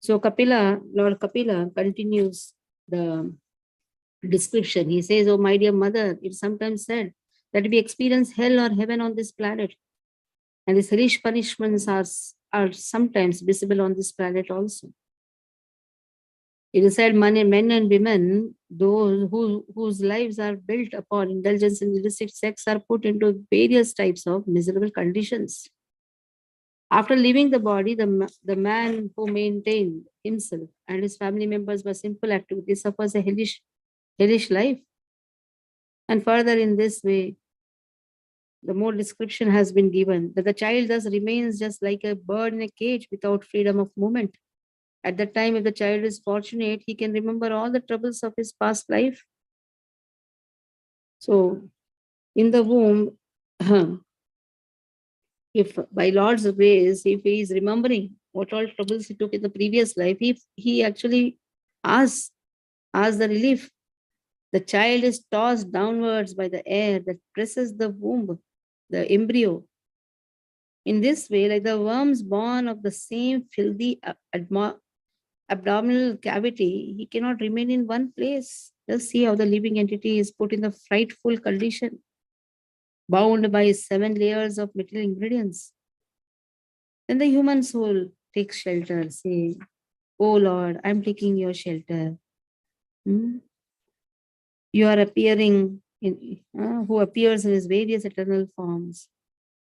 So Lord Kapila continues the description. He says, "Oh, my dear mother, it's sometimes said that we experience hell or heaven on this planet. And these hellish punishments are sometimes visible on this planet also. It is said men and women, those whose lives are built upon indulgence in illicit sex, are put into various types of miserable conditions. After leaving the body, the man who maintained himself and his family members by simple activities suffers a hellish life. And further in this way, the more description has been given that the child thus remains just like a bird in a cage without freedom of movement. At that time, if the child is fortunate, he can remember all the troubles of his past life. So, in the womb, if by Lord's grace, if he is remembering what all troubles he took in the previous life, he actually asks the relief. The child is tossed downwards by the air that presses the womb, the embryo. In this way, like the worms born of the same filthy abdominal cavity, he cannot remain in one place. Just see how the living entity is put in the frightful condition, bound by 7 layers of material ingredients. Then the human soul takes shelter, say, "Oh Lord, I'm taking your shelter. You are appearing in who appears in his various eternal forms.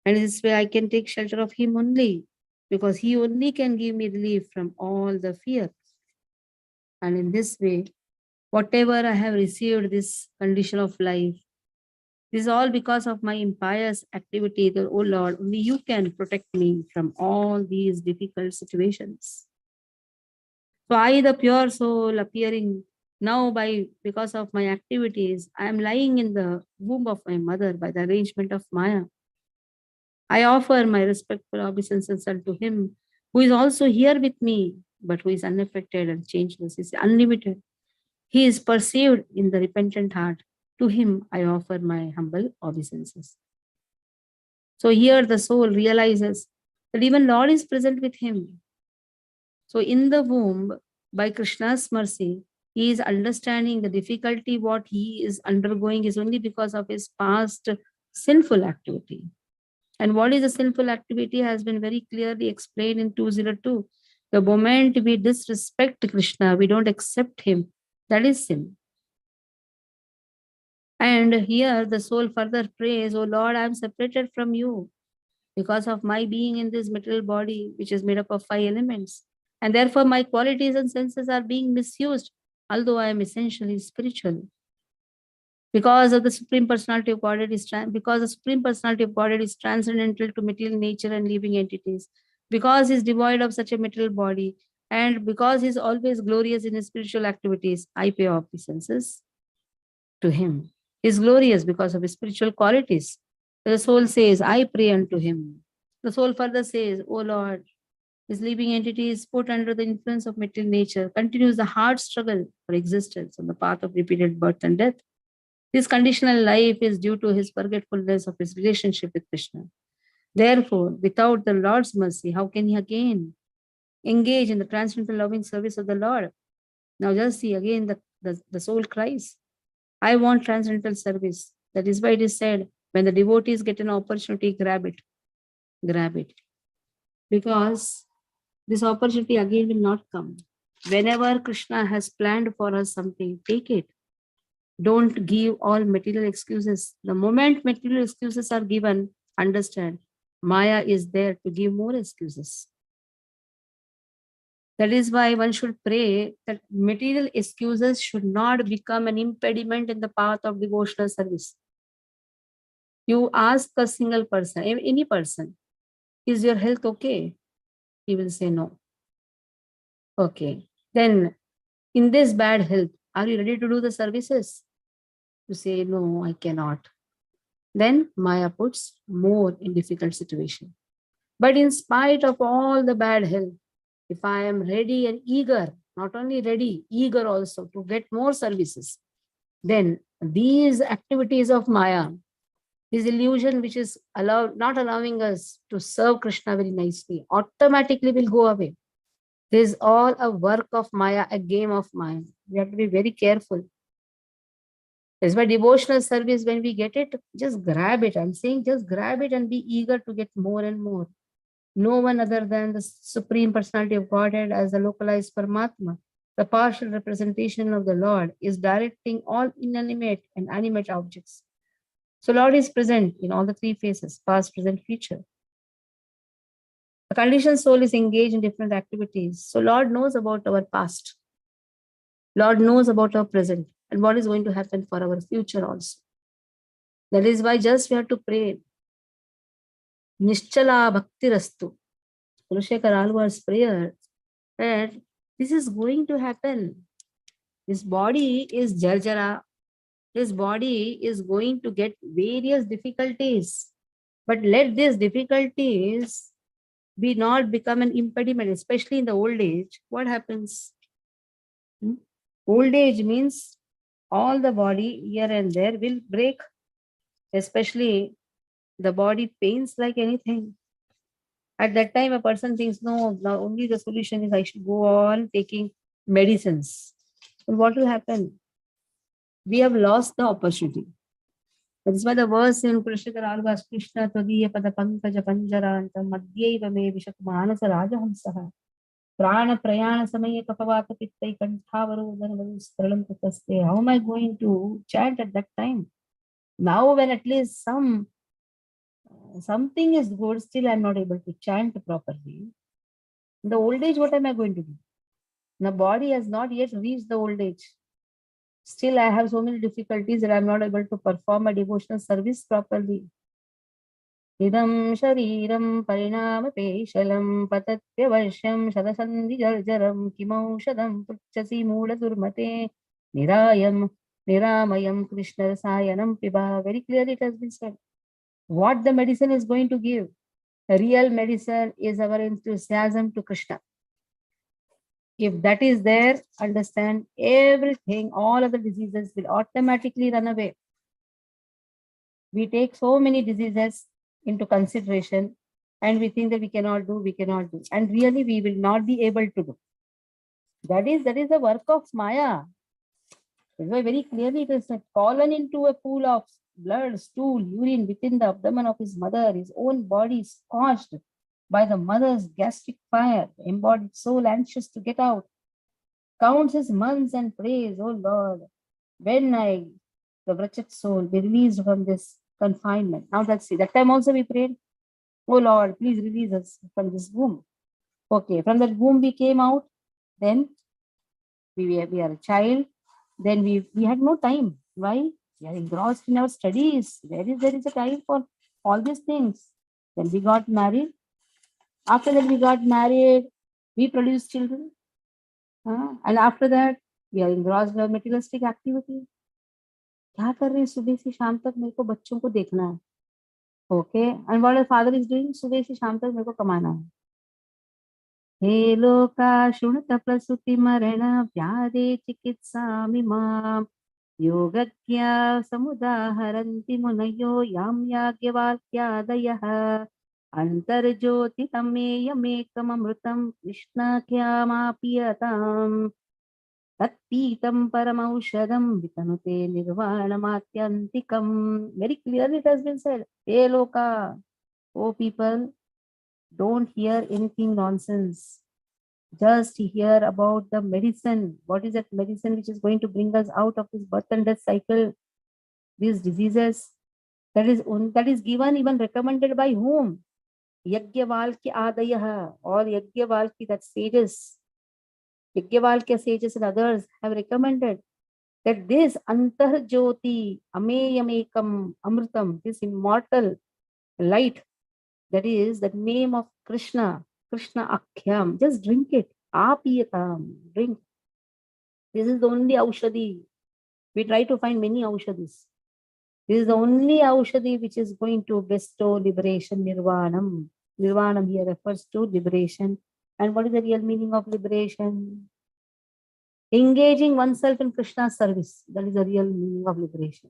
And in this way I can take shelter of him only, because he only can give me relief from all the fear. And in this way, whatever I have received, this condition of life, this is all because of my impious activity. That, oh Lord, only you can protect me from all these difficult situations. So I, the pure soul, appearing now because of my activities, I am lying in the womb of my mother by the arrangement of Maya. I offer my respectful obeisances unto him who is also here with me, but who is unaffected and changeless. He is unlimited. He is perceived in the repentant heart. To him I offer my humble obeisances. So here the soul realizes that even Lord is present with him. So in the womb, by Krishna's mercy, he is understanding the difficulty what he is undergoing is only because of his past sinful activity. And what is a sinful activity has been very clearly explained in 202. The moment we disrespect Krishna, we don't accept him, that is sin. And here the soul further prays, "Oh Lord, I am separated from you because of my being in this material body, which is made up of 5 elements. And therefore my qualities and senses are being misused, although I am essentially spiritual. Because of the Supreme Personality of Godhead because the Supreme Personality of Godhead is transcendental to material nature and living entities, because he is devoid of such a material body, and because he is always glorious in his spiritual activities, I pay obeisances to him. He is glorious because of his spiritual qualities. The soul says, I pray unto him. The soul further says, O Lord, this living entity is put under the influence of material nature, continues the hard struggle for existence on the path of repeated birth and death. This conditional life is due to his forgetfulness of his relationship with Krishna. Therefore, without the Lord's mercy, how can he again engage in the transcendental loving service of the Lord? Now just see again the soul cries, I want transcendental service. That is why it is said, when the devotees get an opportunity, grab it. Grab it. Because this opportunity again will not come. Whenever Krishna has planned for us something, take it. Don't give all material excuses. The moment material excuses are given, understand, Maya is there to give more excuses. That is why one should pray that material excuses should not become an impediment in the path of devotional service. You ask a single person, any person, is your health okay? He will say no. Okay. Then, in this bad health, are you ready to do the services? You say, no, I cannot. Then Maya puts more in difficult situation. But in spite of all the bad health, if I am ready and eager, not only ready, eager also to get more services, then these activities of Maya, this illusion which is not allowing us to serve Krishna very nicely, automatically will go away. This is all a work of Maya, a game of Maya. We have to be very careful. That's why devotional service, when we get it, just grab it. I'm saying just grab it and be eager to get more and more. No one other than the Supreme Personality of Godhead as the localized Paramatma, the partial representation of the Lord, is directing all inanimate and animate objects. So Lord is present in all the three phases, past, present, future. The conditioned soul is engaged in different activities. So Lord knows about our past. Lord knows about our present and what is going to happen for our future also. That is why just we have to pray. Nischala Bhakti Rastu. Kulashekar Alvar's prayer that this is going to happen. This body is jarjara. This body is going to get various difficulties. But let these difficulties be not become an impediment, especially in the old age. What happens? Old age means all the body here and there will break, especially the body pains like anything. At that time, a person thinks, no, now only the solution is I should go on taking medicines. But what will happen? We have lost the opportunity. That is why the verse in Krishna Alvas Krishna Tadiya Pada Pankaja Panjaranta Madhyaiva Me Vishakmanasa Rajahamsaha Prana Prayana Samaya Kapavata Pittai Kantavarodhan Stralam Tataste. How am I going to chant at that time? Now, when at least something is good, still I'm not able to chant properly. In the old age, what am I going to do? The body has not yet reached the old age. Still, I have so many difficulties that I'm not able to perform a devotional service properly. Idam shariram parinama peshalam patatyavarsham shadasandhi jarjaram kimaushadam puchasi moola durmate nirayam niramayam krishna rasayanam piba. Very clearly it has been said. What the medicine is going to give? The real medicine is our enthusiasm to Krishna. If that is there, understand everything, all of the diseases will automatically run away. We take so many diseases into consideration and we think that we cannot do. And really we will not be able to do. That is the work of Maya. That's why very clearly it is said, fallen into a pool of blood, stool, urine within the abdomen of his mother, his own body scorched by the mother's gastric fire, the embodied soul anxious to get out, counts his months and prays, oh Lord, when the wretched soul, be released from this confinement. Now let's see. That time also we prayed, oh Lord, please release us from this womb. Okay, from that womb we came out, then we are a child, then we had no time. Why? We are engrossed in our studies. There is a time for all these things. Then we got married. After that we got married, we produced children. And after that, we are engrossed in materialistic activity. क्या कर रहे हैं सुबह से शाम तक मेरे को बच्चों को देखना है. Okay and what father is doing सुबह से शाम तक मेरे को कमाना है. हे लोका शृणुत प्रसूति मरण व्याधे चिकित्सामिमां योगज्ञा समुदाहरन्ति मुनयो यां याज्ञवाक्यादयः अन्तर्ज्योतितमेयमेकममृतं कृष्णाख्यामाप्यताम् Tatpitam paramaushadam vitanute nirvanamatyantikam. Very clearly it has been said. Hey loka, oh people, don't hear anything nonsense. Just hear about the medicine. What is that medicine which is going to bring us out of this birth and death cycle? These diseases. That is given, even recommended by whom? Yajnavalkya Adayaha or Yajnavalkya, that sages. Yajnavalkya sages and others have recommended that this Antarjyoti Ameyamekam Amritam, this immortal light, that is the name of Krishna, Krishna Akhyam, just drink it. Apiyatam, drink. This is the only Aushadhi. We try to find many Aushadhis. This is the only Aushadhi which is going to bestow liberation, Nirvanam. Nirvanam here refers to liberation. And what is the real meaning of liberation? Engaging oneself in Krishna's service. That is the real meaning of liberation.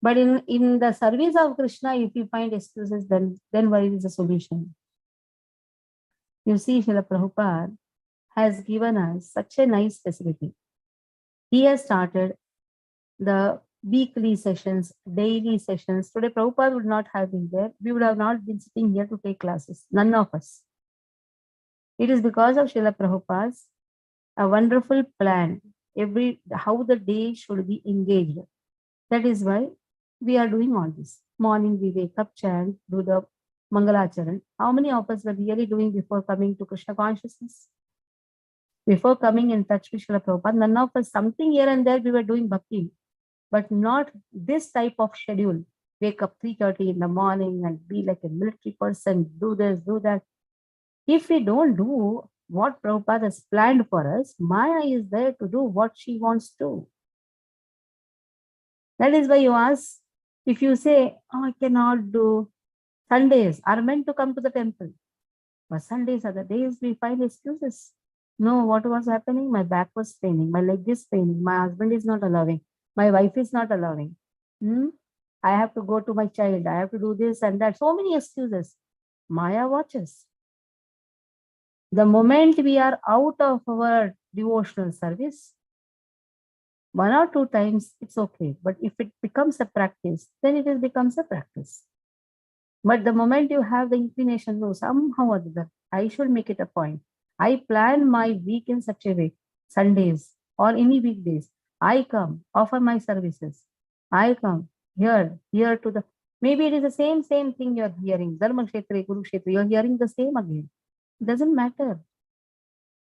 But in the service of Krishna, if you find excuses, then where is the solution? You see, Srila Prabhupada, has given us such a nice facility. He has started the weekly sessions, daily sessions. Today, Prabhupada would not have been there. We would have not been sitting here to take classes. None of us. It is because of Srila Prabhupada's a wonderful plan. How the day should be engaged. That is why we are doing all this. Morning we wake up, chant, do the Mangalacharan. How many of us were really doing before coming to Krishna consciousness? Before coming in touch with Srila Prabhupada, none of us, something here and there we were doing bhakti, but not this type of schedule. Wake up 3:30 in the morning and be like a military person, do this, do that. If we don't do what Prabhupada has planned for us, Maya is there to do what she wants to. That is why you ask, if you say, oh, I cannot do, Sundays are meant to come to the temple. But Sundays are the days we find excuses. No, what was happening? My back was paining, my leg is paining, my husband is not allowing, my wife is not allowing. I have to go to my child, I have to do this and that. So many excuses. Maya watches. The moment we are out of our devotional service, 1 or 2 times, it's okay. But if it becomes a practice, then it becomes a practice. But the moment you have the inclination, no, somehow or other, I should make it a point. I plan my week in such a way, Sundays or any weekdays. I come, offer my services. I come here to the, maybe it is the same thing you're hearing. Dharma Kshetra, Guru Kshetra, you're hearing the same again. It doesn't matter.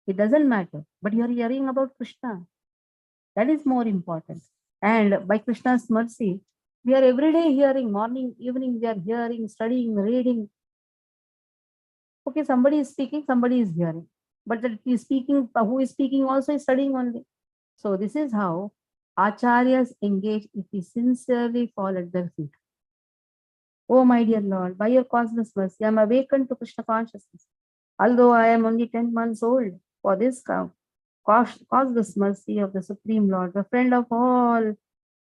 It doesn't matter. But you're hearing about Krishna. That is more important. And by Krishna's mercy, we are every day hearing, morning, evening, we are hearing, studying, reading. Okay, somebody is speaking, somebody is hearing. But that is speaking, who is speaking also is studying only. So this is how Acharyas engage if we sincerely fall at their feet. Oh my dear Lord, by your causeless mercy, I am awakened to Krishna consciousness. Although I am only 10 months old, for this causeless mercy of the Supreme Lord, the friend of all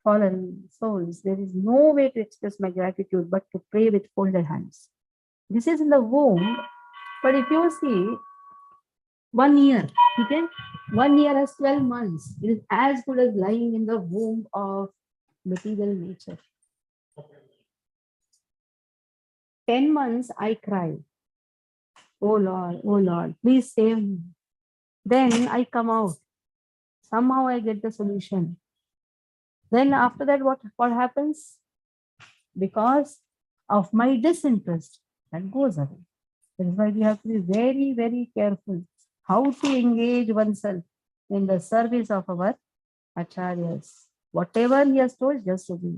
fallen souls, there is no way to express my gratitude but to pray with folded hands. This is in the womb, but if you see 1 year, okay, 1 year has 12 months. It is as good as lying in the womb of material nature. 10 months I cry. Oh Lord, please save me. Then I come out. Somehow I get the solution. Then after that, what happens? Because of my disinterest, that goes away. That is why we have to be very, very careful how to engage oneself in the service of our acharyas. Whatever he has told, just obey.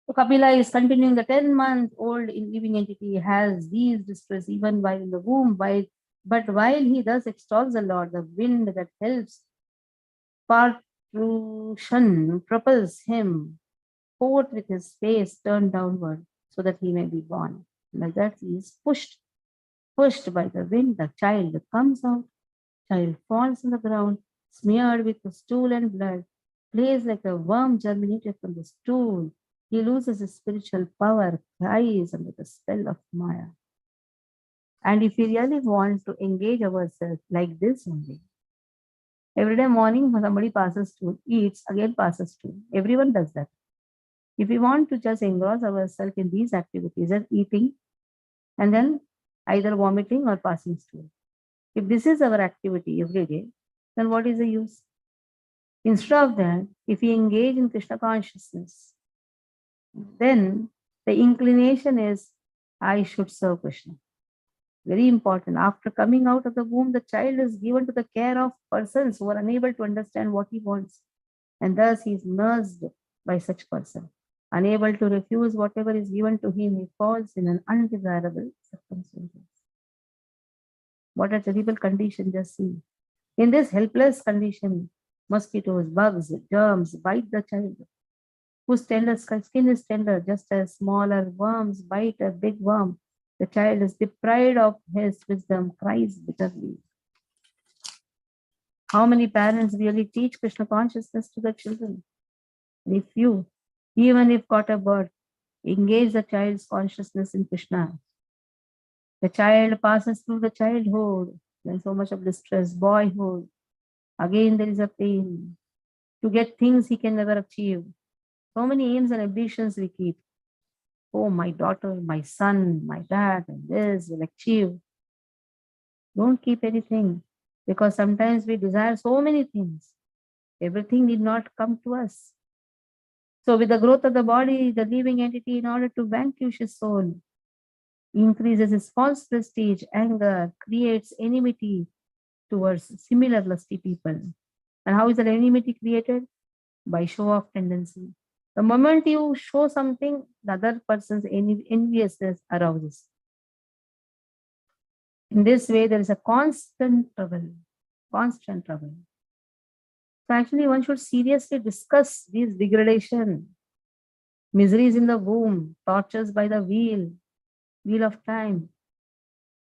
So Kapila is continuing, the 10-month-old living entity has these distress even while in the womb, but while he thus extols the Lord, the wind that helps Partrution propels him forth with his face turned downward so that he may be born. Like that, he is pushed by the wind. The child comes out, child falls on the ground, smeared with the stool and blood, plays like a worm germinated from the stool. He loses his spiritual power, cries under the spell of Maya. And if we really want to engage ourselves like this only, every day morning somebody passes through, eats, again passes through. Everyone does that. If we want to just engross ourselves in these activities as eating and then either vomiting or passing through, if this is our activity every day, then what is the use? Instead of that, if we engage in Krishna consciousness, then the inclination is, I should serve Krishna. Very important. After coming out of the womb, the child is given to the care of persons who are unable to understand what he wants. And thus he is nursed by such person. Unable to refuse whatever is given to him, he falls in an undesirable circumstances. What a terrible condition, just see. In this helpless condition, mosquitoes, bugs, germs bite the child, whose tender skin is tender, just as smaller worms bite a big worm. The child is deprived of his wisdom, cries bitterly. How many parents really teach Krishna consciousness to the children? And if you, even if caught a bird, engage the child's consciousness in Krishna, the child passes through the childhood then so much of distress, boyhood. Again, there is a pain. To get things he can never achieve. So many aims and ambitions we keep. Oh, my daughter, my son, my dad, and this will achieve. Don't keep anything, because sometimes we desire so many things. Everything need not come to us. So with the growth of the body, the living entity, in order to vanquish his soul, increases his false prestige, anger, creates enmity towards similar lusty people. And how is that enmity created? By show of tendency. The moment you show something, the other person's enviousness arouses. In this way, there is a constant trouble, constant trouble. So actually, one should seriously discuss these degradation, miseries in the womb, tortures by the wheel of time.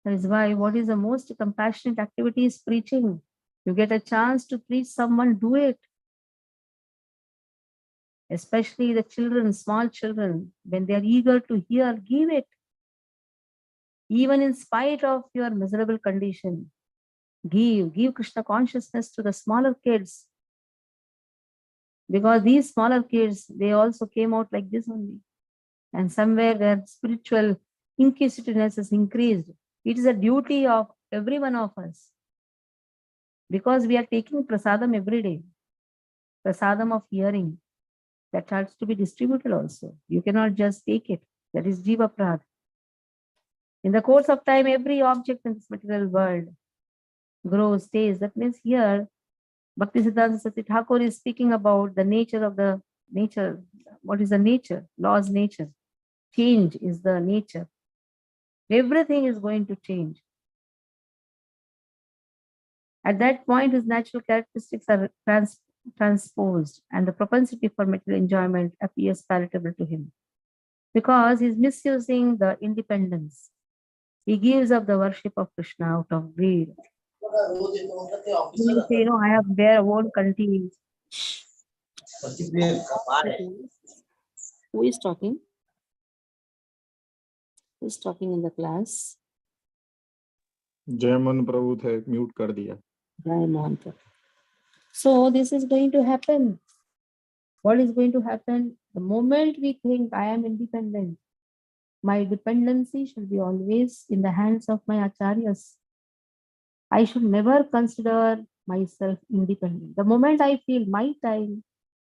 That is why what is the most compassionate activity is preaching. You get a chance to preach someone, do it. Especially the children, small children, when they are eager to hear, give it. Even in spite of your miserable condition, give Krishna consciousness to the smaller kids. Because these smaller kids, they also came out like this only. And somewhere their spiritual inquisitiveness is increased. It is a duty of every one of us. Because we are taking prasadam every day. Prasadam of hearing. That has to be distributed also. You cannot just take it. That is jiva prad. In the course of time, every object in this material world grows, stays. That means here, Bhaktisiddhanta Saraswati Thakur is speaking about the nature of the nature. What is the nature? Law's nature. Change is the nature. Everything is going to change. At that point, his natural characteristics are transposed, and the propensity for material enjoyment appears palatable to him. Because he's misusing the independence. He gives up the worship of Krishna out of greed. You say, I have their own country. Who is talking? Who is talking in the class? Jayman प्रभु थे, mute कर दिया. Jayamon. So this is going to happen. What is going to happen? The moment we think I am independent, my dependency should be always in the hands of my acharyas. I should never consider myself independent. The moment I feel my time,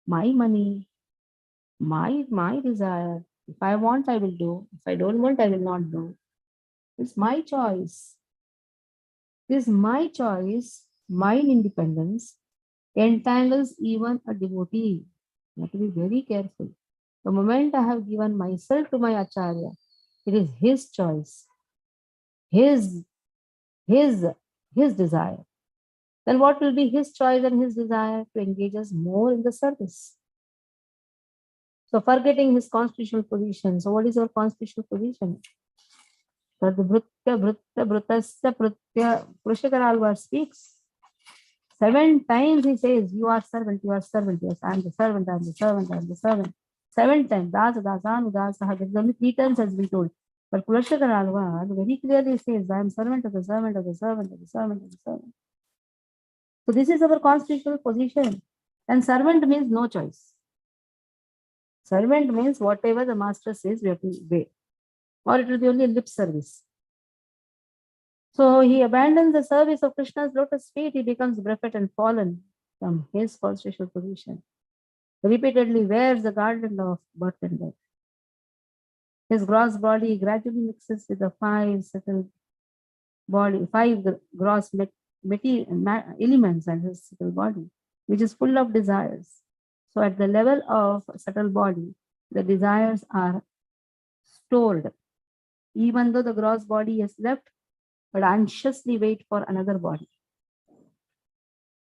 my money, my desire, if I want, I will do. If I don't want, I will not do. It's my choice. This my choice, my independence, entangles even a devotee. You have to be very careful. The moment I have given myself to my acharya, it is his choice, his desire. Then what will be his choice and his desire? To engage us more in the service. So forgetting his constitutional position. So what is your constitutional position? Purushottam speaks. 7 times he says, you are servant, you are servant. Yes, I am the servant, I am the servant, I am the servant. 7 times. Dasa, dasanu, dasaha. There is only 3 times has been told. But Purushottam very clearly says, I am servant of the servant of the servant of the servant of the servant. So this is our constitutional position. And servant means no choice. Servant means whatever the master says, we have to obey. Or it will be only lip service. So he abandons the service of Krishna's lotus feet. He becomes breathed and fallen from his constitutional position. Repeatedly wears the garland of birth and death. His gross body gradually mixes with the 5 subtle body, 5 gross elements and his subtle body, which is full of desires. So at the level of subtle body, the desires are stored. Even though the gross body is left, but anxiously wait for another body.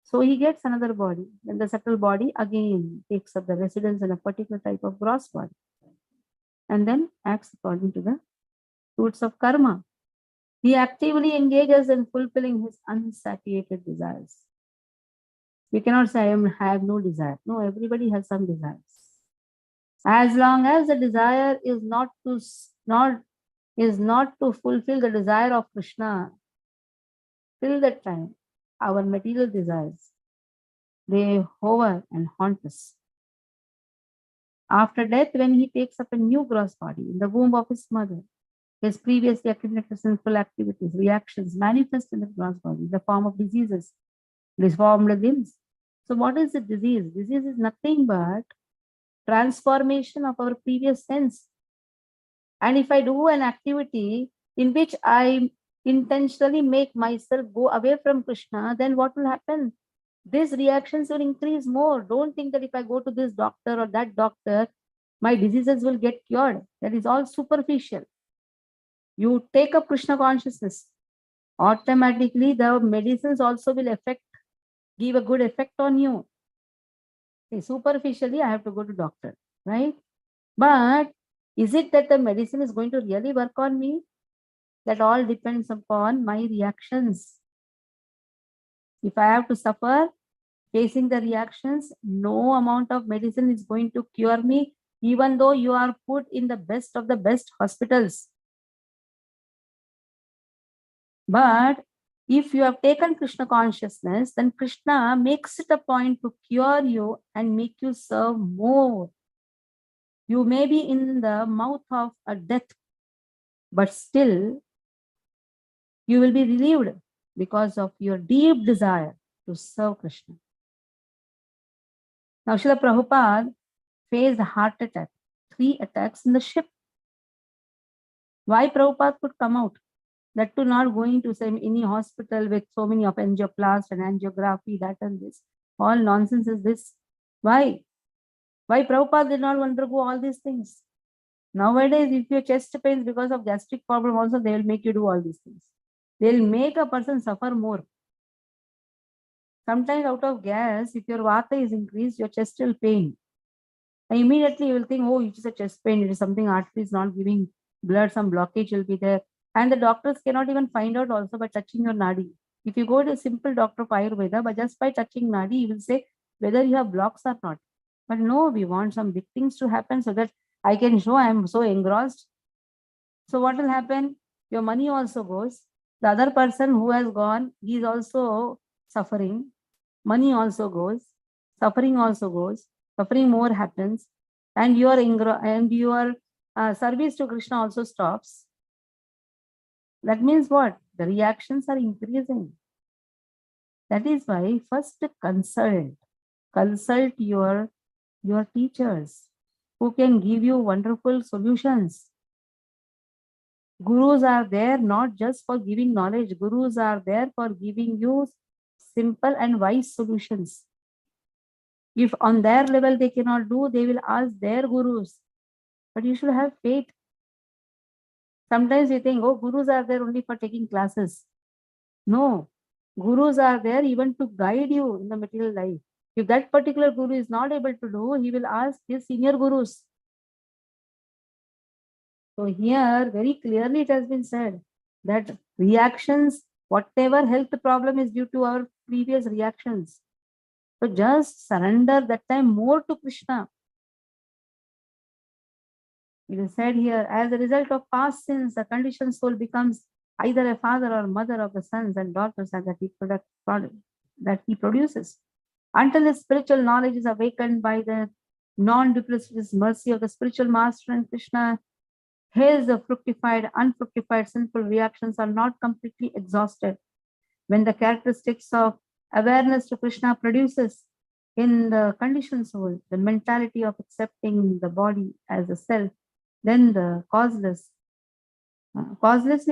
So he gets another body. Then the subtle body again takes up the residence in a particular type of gross body. And then acts according to the fruits of karma. He actively engages in fulfilling his unsatiated desires. We cannot say I have no desire. No, everybody has some desires. As long as the desire is not to fulfill the desire of Krishna, Till that time, our material desires, they hover and haunt us. After death, when he takes up a new gross body in the womb of his mother, his previously accumulated sinful activities, reactions manifest in the gross body in the form of diseases, deformed limbs. So, what is the disease? Disease is nothing but transformation of our previous sense. And if I do an activity in which I intentionally make myself go away from Krishna, then what will happen? These reactions will increase more. Don't think that if I go to this doctor or that doctor, my diseases will get cured. That is all superficial. You take up Krishna consciousness, automatically the medicines also will give a good effect on you. Okay, superficially, I have to go to doctor, right? But is it that the medicine is going to really work on me? That all depends upon my reactions. If I have to suffer facing the reactions, no amount of medicine is going to cure me, even though you are put in the best of the best hospitals. But if you have taken Krishna consciousness, then Krishna makes it a point to cure you and make you serve more. You may be in the mouth of a death, but still you will be relieved because of your deep desire to serve Krishna. Now, Srila Prabhupada faced a heart attack, 3 attacks in the ship. Why Prabhupada could come out? That too not going to any hospital with so many of angioplast and angiography, that and this. All nonsense is this. Why? Why Prabhupada did not undergo all these things? Nowadays, if your chest pains because of gastric problem also, they will make you do all these things. They'll make a person suffer more. Sometimes out of gas, if your vata is increased, your chest will pain. And immediately you will think, oh, it is a chest pain, it is something artery is not giving blood, some blockage will be there. And the doctors cannot even find out also by touching your nadi. If you go to a simple doctor of Ayurveda, but just by touching nadi, he will say whether you have blocks or not. But no, we want some big things to happen so that I can show I am so engrossed. So what will happen? Your money also goes. The other person who has gone, he is also suffering. Money also goes. Suffering also goes. Suffering more happens. And your service to Krishna also stops. That means what? The reactions are increasing. That is why first consult your teachers who can give you wonderful solutions. Gurus are there not just for giving knowledge. Gurus are there for giving you simple and wise solutions. If on their level they cannot do, they will ask their gurus. But you should have faith. Sometimes we think, oh, gurus are there only for taking classes. No, gurus are there even to guide you in the material life. If that particular guru is not able to do, he will ask his senior gurus. So here very clearly it has been said that reactions, whatever health problem is due to our previous reactions. So just surrender that time more to Krishna. It is said here, as a result of past sins, the conditioned soul becomes either a father or mother of the sons and daughters that he produces. Until his spiritual knowledge is awakened by the non-duplicitous mercy of the spiritual master and Krishna, his fructified, unfructified, sinful reactions are not completely exhausted. When the characteristics of awareness to Krishna produces in the conditioned soul the mentality of accepting the body as a self, then the causelessly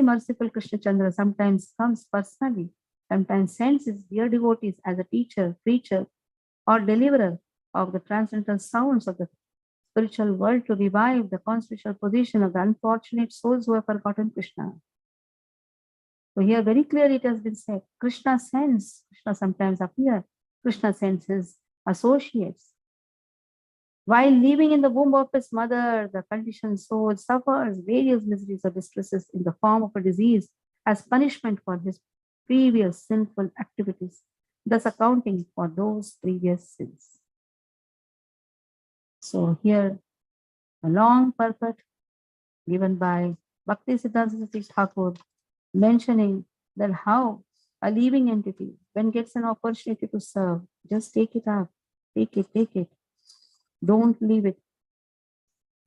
merciful Krishna Chandra sometimes comes personally, sometimes sends his dear devotees as a teacher, preacher, or deliverer of the transcendental sounds of the spiritual world to revive the constitutional position of the unfortunate souls who have forgotten Krishna. So here very clearly it has been said, Krishna sends, Krishna sometimes appears, Krishna sends his associates. While living in the womb of his mother, the conditioned soul suffers various miseries or distresses in the form of a disease as punishment for his previous sinful activities, thus accounting for those previous sins. So here, a long purport given by Bhakti Siddhanta Saraswati Thakur mentioning that how a living entity, when gets an opportunity to serve, just take it up. Take it, take it. Don't leave it.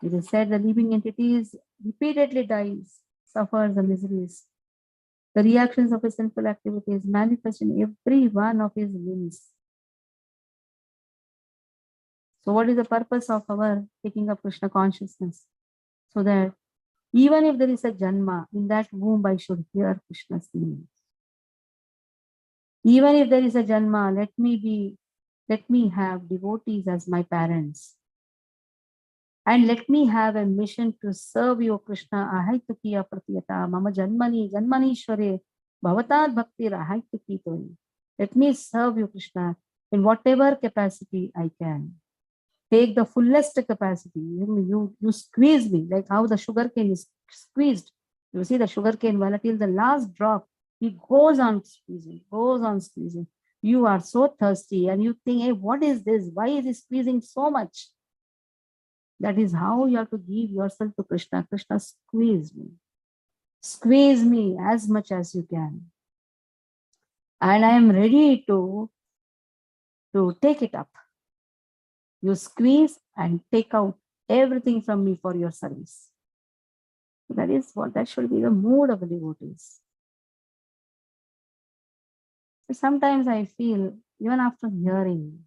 It is said the living entities repeatedly dies, suffers the miseries. The reactions of his sinful activities manifest in every one of his limbs. So what is the purpose of our taking up Krishna consciousness? So that even if there is a Janma, in that womb I should hear Krishna's name. Even if there is a Janma, let me have devotees as my parents. And let me have a mission to serve you, Krishna. Ahaitukya pratiyata, mama janmanishware, bhavatad bhakti ahaitukito. Let me serve you, Krishna, in whatever capacity I can. Take the fullest capacity. You squeeze me like how the sugar cane is squeezed. You see the sugar cane, well, till the last drop, he goes on squeezing, goes on squeezing. You are so thirsty and you think, hey, what is this? Why is he squeezing so much? That is how you have to give yourself to Krishna. Krishna, squeeze me. Squeeze me as much as you can. And I am ready to take it up. You squeeze and take out everything from me for your service. That should be the mood of the devotees. Sometimes I feel, even after hearing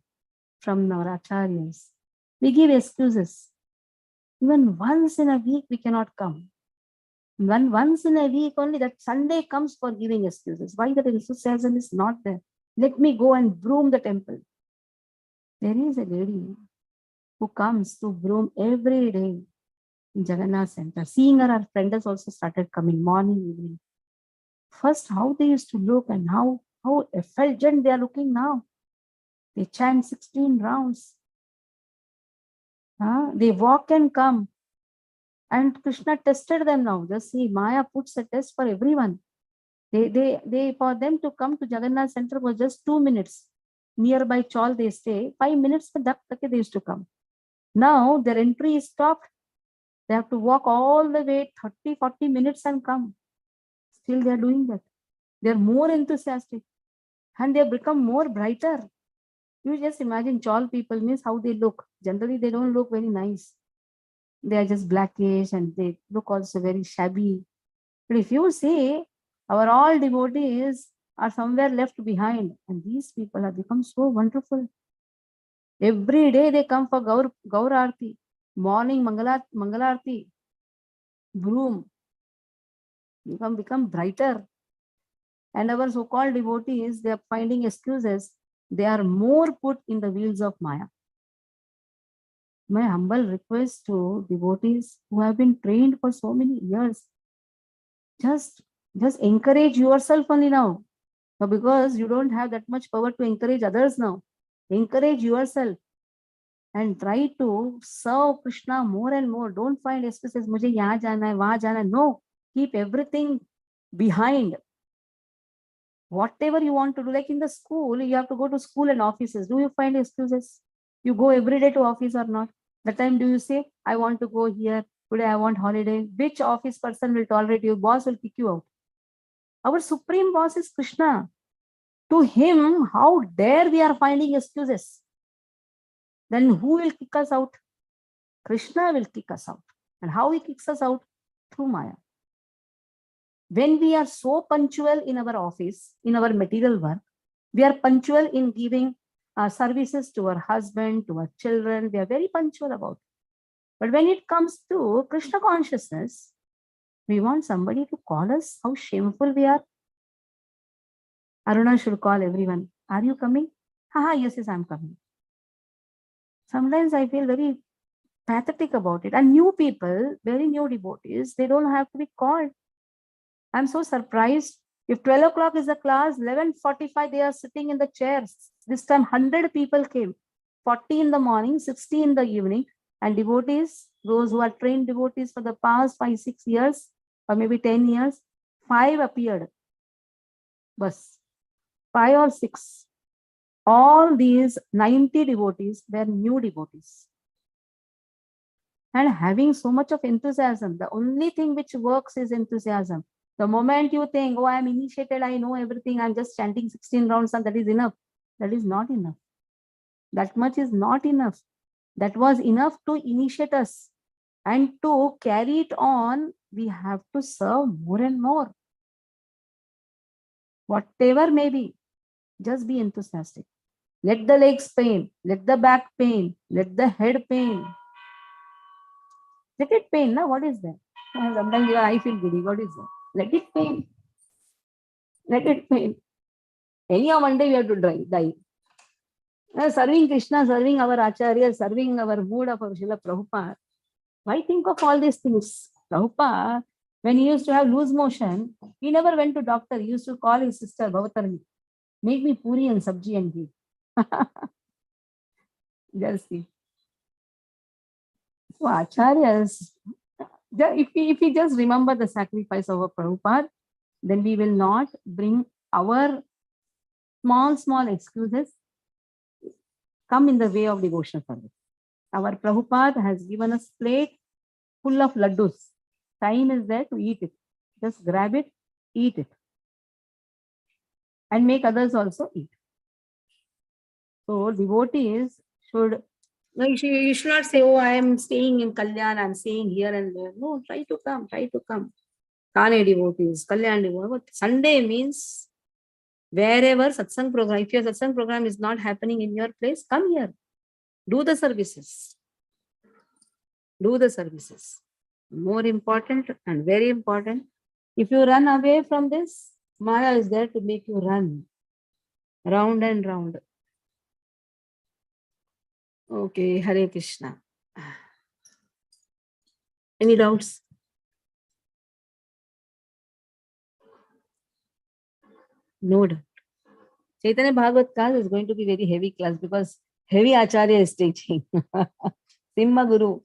from our acharyas, we give excuses. Even once in a week we cannot come. Once in a week only, that Sunday comes for giving excuses. Why that enthusiasm is not there? Let me go and broom the temple. There is a lady who comes to broom every day in Jagannath Center. Seeing her, our friend has also started coming morning, evening. First, how they used to look and how effulgent they are looking now. They chant 16 rounds. They walk and come. And Krishna tested them now. Just see, Maya puts a test for everyone. They for them to come to Jagannath Center was just 2 minutes. Nearby Chaul they stay. 5 minutes they used to come. Now their entry is stopped. They have to walk all the way 30-40 minutes and come. Still they are doing that. They are more enthusiastic. And they have become more brighter. You just imagine Chaul people means how they look. Generally, they don't look very nice. They are just blackish and they look also very shabby. But if you see, our all devotees are somewhere left behind. And these people have become so wonderful. Every day they come for Gaur Aarti, morning Mangalarti, broom, become brighter. And our so-called devotees, they are finding excuses. They are more put in the wheels of Maya. My humble request to devotees who have been trained for so many years, just encourage yourself only now. Because you don't have that much power to encourage others now. Encourage yourself and try to serve Krishna more and more. Don't find excuses, mujhe yahan jana hai, wahan jana hai. No, keep everything behind. Whatever you want to do, like in the school, you have to go to school and offices. Do you find excuses? You go every day to office or not? That time do you say, I want to go here, today I want holiday? Which office person will tolerate you? Boss will kick you out. Our supreme boss is Krishna. To him, how dare we are finding excuses? Then who will kick us out? Krishna will kick us out. And how he kicks us out? Through Maya. When we are so punctual in our office, in our material work, we are punctual in giving services to our husband, to our children. We are very punctual about it. But when it comes to Krishna consciousness, we want somebody to call us how shameful we are. Aruna should call everyone. Are you coming? Yes, I'm coming. Sometimes I feel very pathetic about it. And new people, very new devotees, they don't have to be called. I'm so surprised. If 12 o'clock is the class, 11:45, they are sitting in the chairs. This time 100 people came. 40 in the morning, 60 in the evening. And devotees, those who are trained devotees for the past 5-6 years, or maybe 10 years, 5 appeared. Bus. 5 or 6. All these 90 devotees were new devotees. And having so much of enthusiasm, the only thing which works is enthusiasm. The moment you think, oh, I am initiated, I know everything, I'm just chanting 16 rounds and that is enough. That is not enough. That much is not enough. That was enough to initiate us. And to carry it on, we have to serve more and more. Whatever may be, just be enthusiastic. Let the legs pain, let the back pain, let the head pain. Let it pain, now what is that? Sometimes I feel giddy. What is that? Let it pain. Let it pain. Anyhow, one day we have to die. Serving Krishna, serving our Acharya, serving our mood of our Srila Prabhupada. Why think of all these things? Prabhupada, when he used to have loose motion, he never went to doctor. He used to call his sister Bhavatarani. Make me puri and sabji and ghee. Just see. So Acharyas, if we just remember the sacrifice of our Prabhupada, then we will not bring our small excuses come in the way of devotional service. Our Prabhupada has given us plate full of laddus. Time is there to eat it. Just grab it, eat it. And make others also eat. So devotees should, no, you should not say, oh, I am staying in Kalyan, I am staying here and there. No, try to come. Kane devotees, Kalyan devotees. Sunday means wherever satsang program, if your satsang program is not happening in your place, come here. Do the services. Do the services. More important and very important. If you run away from this, Maya is there to make you run round and round. Okay, Hare Krishna. Any doubts? No doubt. Chaitanya Bhagavata class is going to be very heavy class because heavy Acharya is teaching. Simha Guru.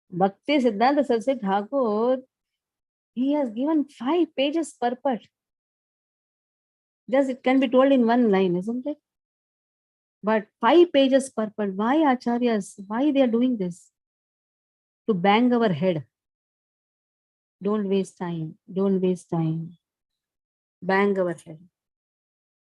Bhakti Siddhanta Saraswati Thakur, he has given 5 pages per part. Just it can be told in one line, isn't it? But 5 pages per part. Why Acharyas? Why they are doing this? To bang our head. Don't waste time. Don't waste time. Bang our head.